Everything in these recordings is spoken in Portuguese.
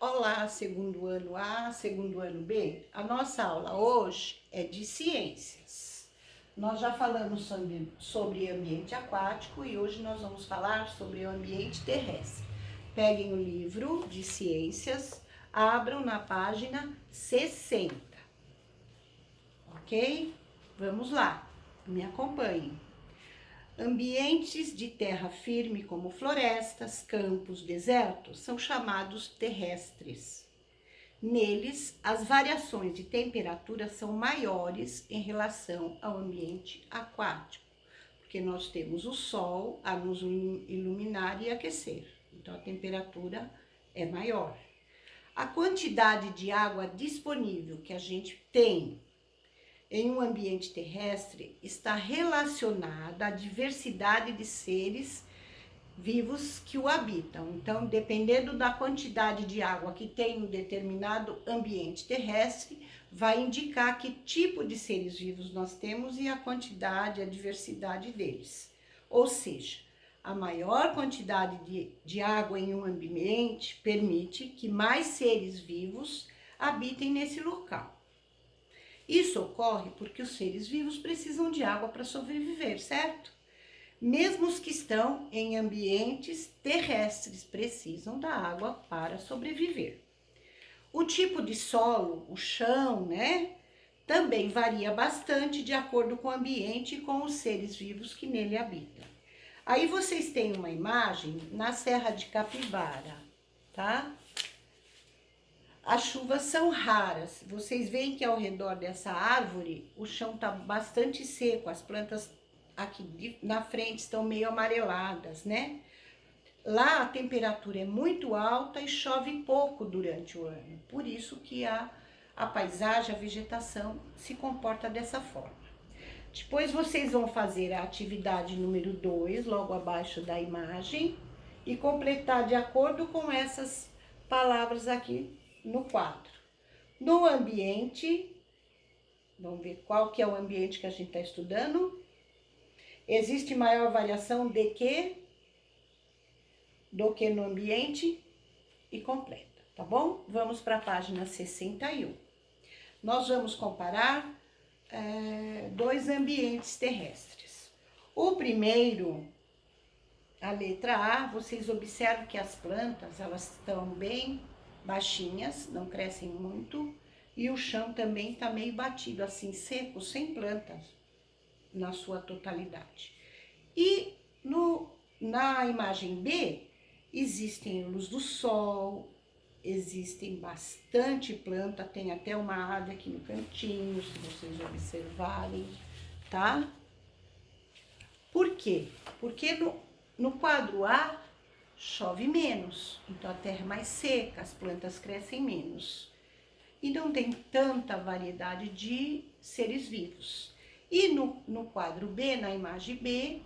Olá, segundo ano A, segundo ano B. A nossa aula hoje é de ciências. Nós já falamos sobre ambiente aquático e hoje nós vamos falar sobre o ambiente terrestre. Peguem o livro de ciências, abram na página 60, ok? Vamos lá, me acompanhem. Ambientes de terra firme, como florestas, campos, desertos, são chamados terrestres. Neles, as variações de temperatura são maiores em relação ao ambiente aquático, porque nós temos o sol a nos iluminar e aquecer, então a temperatura é maior. A quantidade de água disponível que a gente tem em um ambiente terrestre está relacionada à diversidade de seres vivos que o habitam. Então, dependendo da quantidade de água que tem um determinado ambiente terrestre, vai indicar que tipo de seres vivos nós temos e a quantidade, a diversidade deles. Ou seja, a maior quantidade de água em um ambiente permite que mais seres vivos habitem nesse local. Isso ocorre porque os seres vivos precisam de água para sobreviver, certo? Mesmo os que estão em ambientes terrestres precisam da água para sobreviver. O tipo de solo, o chão, também varia bastante de acordo com o ambiente e com os seres vivos que nele habitam. Aí vocês têm uma imagem na Serra de Capivara, tá? As chuvas são raras. Vocês veem que ao redor dessa árvore o chão está bastante seco, as plantas aqui na frente estão meio amareladas, né? Lá a temperatura é muito alta e chove pouco durante o ano. Por isso que a paisagem, a vegetação se comporta dessa forma. Depois vocês vão fazer a atividade número 2, logo abaixo da imagem, e completar de acordo com essas palavras aqui no quadro. No ambiente, vamos ver qual que é o ambiente que a gente está estudando. Existe maior variação do que no ambiente e completa, tá bom? Vamos para a página 61. Nós vamos comparar dois ambientes terrestres. O primeiro, a letra A, vocês observam que as plantas, elas estão bem baixinhas, não crescem muito, e o chão também está meio batido, assim, seco, sem plantas na sua totalidade. E na imagem B, existem luz do sol, existem bastante planta, tem até uma árvore aqui no cantinho, se vocês observarem, tá? Por quê? Porque no quadro A, chove menos, então a terra é mais seca, as plantas crescem menos. E não tem tanta variedade de seres vivos. E no quadro B, na imagem B,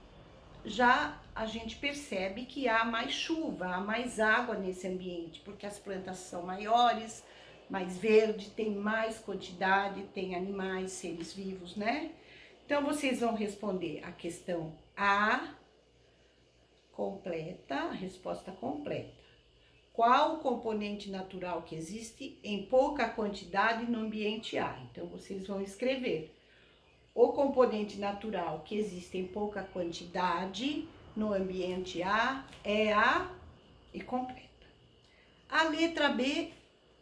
já a gente percebe que há mais chuva, há mais água nesse ambiente, porque as plantas são maiores, mais verde, tem mais quantidade, tem animais, seres vivos, né? Então, vocês vão responder a questão A, completa, a resposta completa. Qual o componente natural que existe em pouca quantidade no ambiente A? Então, vocês vão escrever. O componente natural que existe em pouca quantidade no ambiente A é A e completa. A letra B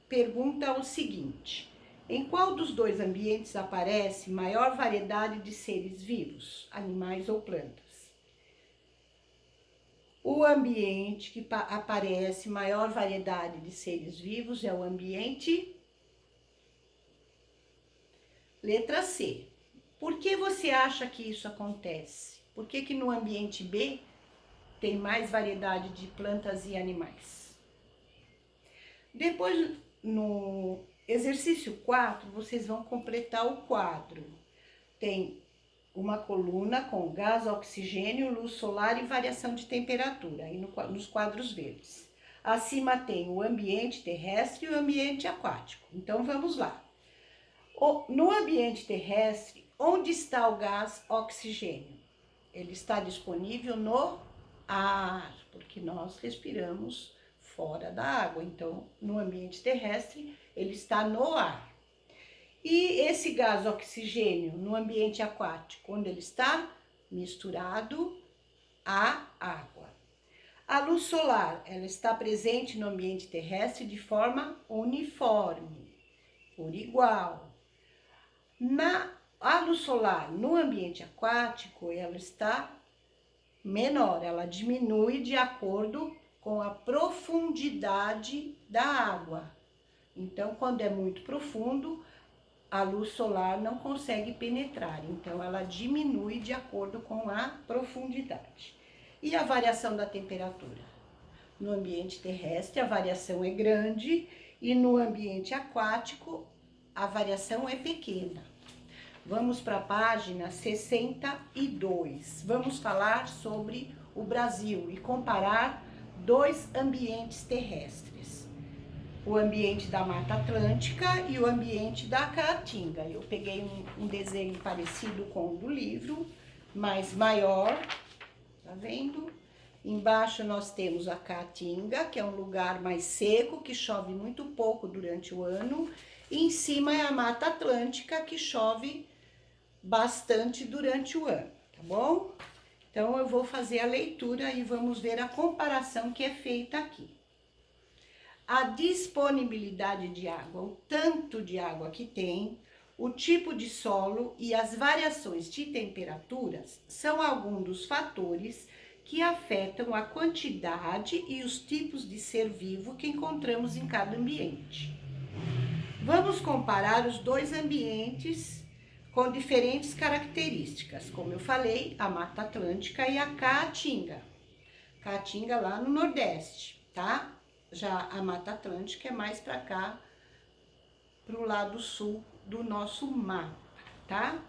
pergunta o seguinte: em qual dos dois ambientes aparece maior variedade de seres vivos, animais ou plantas? O ambiente que aparece maior variedade de seres vivos é o ambiente letra C. Por que você acha que isso acontece? Por que no ambiente B tem mais variedade de plantas e animais? Depois, no exercício 4, vocês vão completar o quadro. Tem uma coluna com gás, oxigênio, luz solar e variação de temperatura, aí nos quadros verdes. Acima tem o ambiente terrestre e o ambiente aquático. Então, vamos lá. No ambiente terrestre, onde está o gás oxigênio? Ele está disponível no ar, porque nós respiramos fora da água. Então, no ambiente terrestre, ele está no ar. E esse gás oxigênio no ambiente aquático, onde ele está? Misturado à água. A luz solar, ela está presente no ambiente terrestre de forma uniforme, por igual. A luz solar no ambiente aquático, ela está menor, ela diminui de acordo com a profundidade da água. Então, quando é muito profundo, a luz solar não consegue penetrar, então ela diminui de acordo com a profundidade. E a variação da temperatura? No ambiente terrestre, a variação é grande e no ambiente aquático, a variação é pequena. Vamos para a página 62. Vamos falar sobre o Brasil e comparar dois ambientes terrestres. O ambiente da Mata Atlântica e o ambiente da Caatinga. Eu peguei um desenho parecido com o do livro, mas maior, tá vendo? Embaixo nós temos a Caatinga, que é um lugar mais seco, que chove muito pouco durante o ano. E em cima é a Mata Atlântica, que chove bastante durante o ano, tá bom? Então, eu vou fazer a leitura e vamos ver a comparação que é feita aqui. A disponibilidade de água, o tanto de água que tem, o tipo de solo e as variações de temperaturas são alguns dos fatores que afetam a quantidade e os tipos de ser vivo que encontramos em cada ambiente. Vamos comparar os dois ambientes com diferentes características, como eu falei, a Mata Atlântica e a Caatinga. Caatinga lá no Nordeste, tá? Já a Mata Atlântica é mais para cá, pro lado sul do nosso mapa, tá?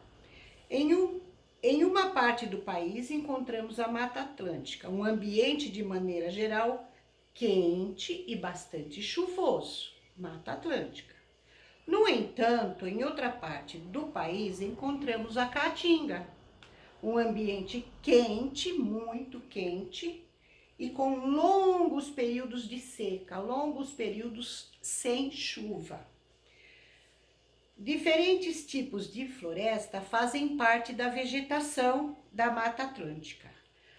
Em uma parte do país encontramos a Mata Atlântica, um ambiente de maneira geral quente e bastante chuvoso, Mata Atlântica. No entanto, em outra parte do país encontramos a Caatinga, um ambiente quente, muito quente, e com longos períodos de seca, longos períodos sem chuva. Diferentes tipos de floresta fazem parte da vegetação da Mata Atlântica.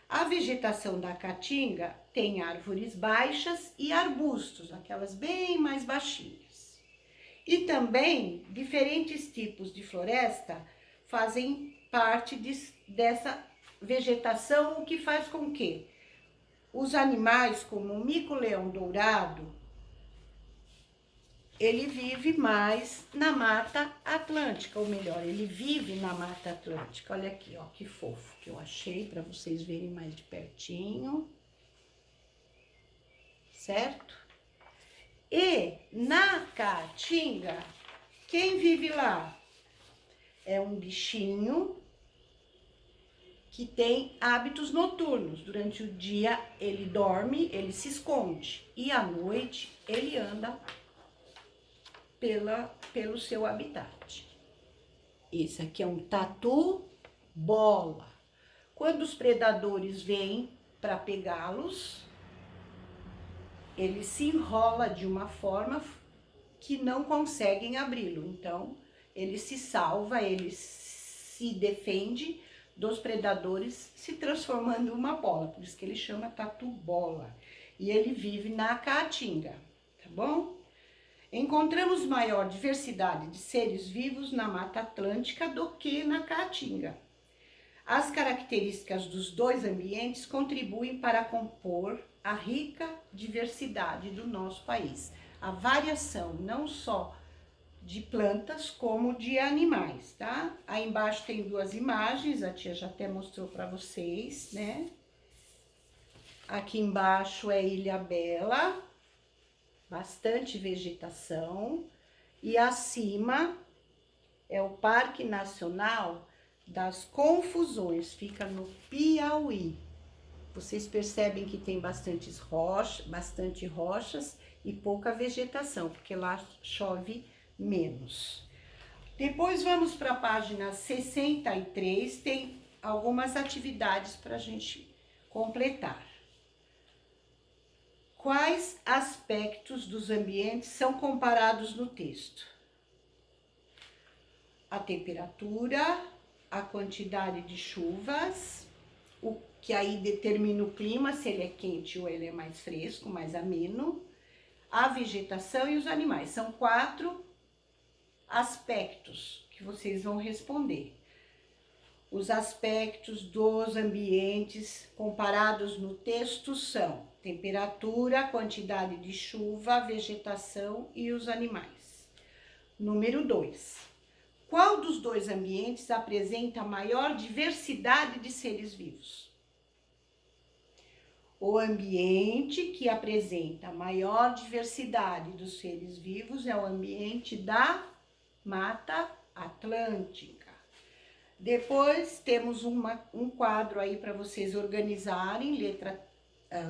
A vegetação da Caatinga tem árvores baixas e arbustos, aquelas bem mais baixinhas. E também diferentes tipos de floresta fazem parte dessa vegetação, o que faz com que os animais, como o mico-leão dourado, ele vive mais na Mata Atlântica, ou melhor, ele vive na Mata Atlântica. Olha aqui, ó, que fofo que eu achei para vocês verem mais de pertinho, certo? E na Caatinga, quem vive lá? É um bichinho que tem hábitos noturnos. Durante o dia ele dorme, ele se esconde. E à noite ele anda pelo seu habitat. Esse aqui é um tatu-bola. Quando os predadores vêm para pegá-los, ele se enrola de uma forma que não conseguem abri-lo. Então, ele se salva, ele se defende dos predadores, se transformando em uma bola. Por isso que ele chama tatu-bola. E ele vive na Caatinga, tá bom? Encontramos maior diversidade de seres vivos na Mata Atlântica do que na Caatinga. As características dos dois ambientes contribuem para compor a rica diversidade do nosso país. A variação não só de plantas como de animais, tá? Aí embaixo tem duas imagens, a tia já até mostrou para vocês, né? Aqui embaixo é Ilhabela, bastante vegetação. E acima é o Parque Nacional das Confusões, fica no Piauí. Vocês percebem que tem bastante rochas e pouca vegetação, porque lá chove menos. Depois vamos para a página 63, tem algumas atividades para a gente completar. Quais aspectos dos ambientes são comparados no texto? A temperatura, a quantidade de chuvas, o que aí determina o clima, se ele é quente ou ele é mais fresco, mais ameno, a vegetação e os animais. São 4 aspectos que vocês vão responder. Os aspectos dos ambientes comparados no texto são temperatura, quantidade de chuva, vegetação e os animais. Número 2. Qual dos 2 ambientes apresenta maior diversidade de seres vivos? O ambiente que apresenta maior diversidade dos seres vivos é o ambiente da Mata Atlântica. Depois temos um quadro aí para vocês organizarem,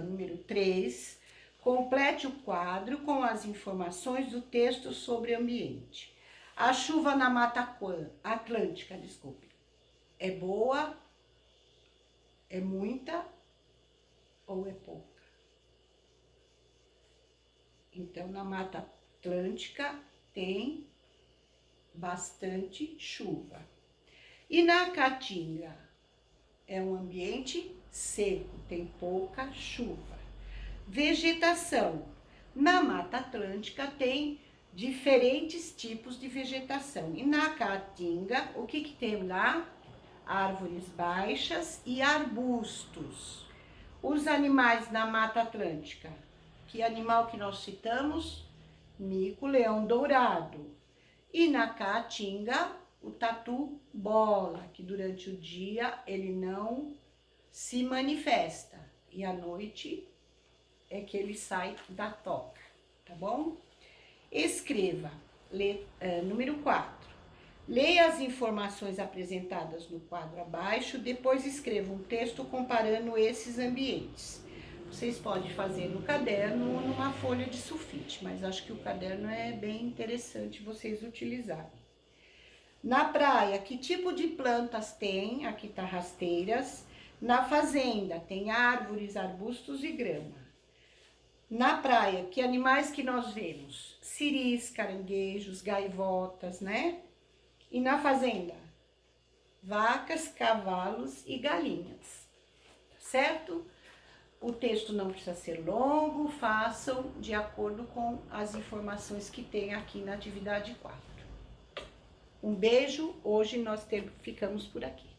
número 3. Complete o quadro com as informações do texto sobre ambiente. A chuva na Mata Atlântica, é boa, é muita ou é pouca? Então, na Mata Atlântica tem bastante chuva. E na Caatinga é um ambiente seco, tem pouca chuva. Vegetação. Na Mata Atlântica tem diferentes tipos de vegetação. E na Caatinga, o que tem lá? Árvores baixas e arbustos. Os animais na Mata Atlântica. Que animal que nós citamos? Mico-leão dourado. E na Caatinga, o tatu-bola, que durante o dia ele não se manifesta. E à noite é que ele sai da toca, tá bom? Escreva, número 4. Leia as informações apresentadas no quadro abaixo, depois escreva um texto comparando esses ambientes. Vocês podem fazer no caderno ou numa folha de sulfite, mas acho que o caderno é bem interessante vocês utilizarem. Na praia, que tipo de plantas tem? Aqui tá rasteiras. Na fazenda, tem árvores, arbustos e grama. Na praia, que animais que nós vemos? Siris, caranguejos, gaivotas, né? E na fazenda? Vacas, cavalos e galinhas, certo? O texto não precisa ser longo, façam de acordo com as informações que tem aqui na atividade 4. Um beijo, hoje nós ficamos por aqui.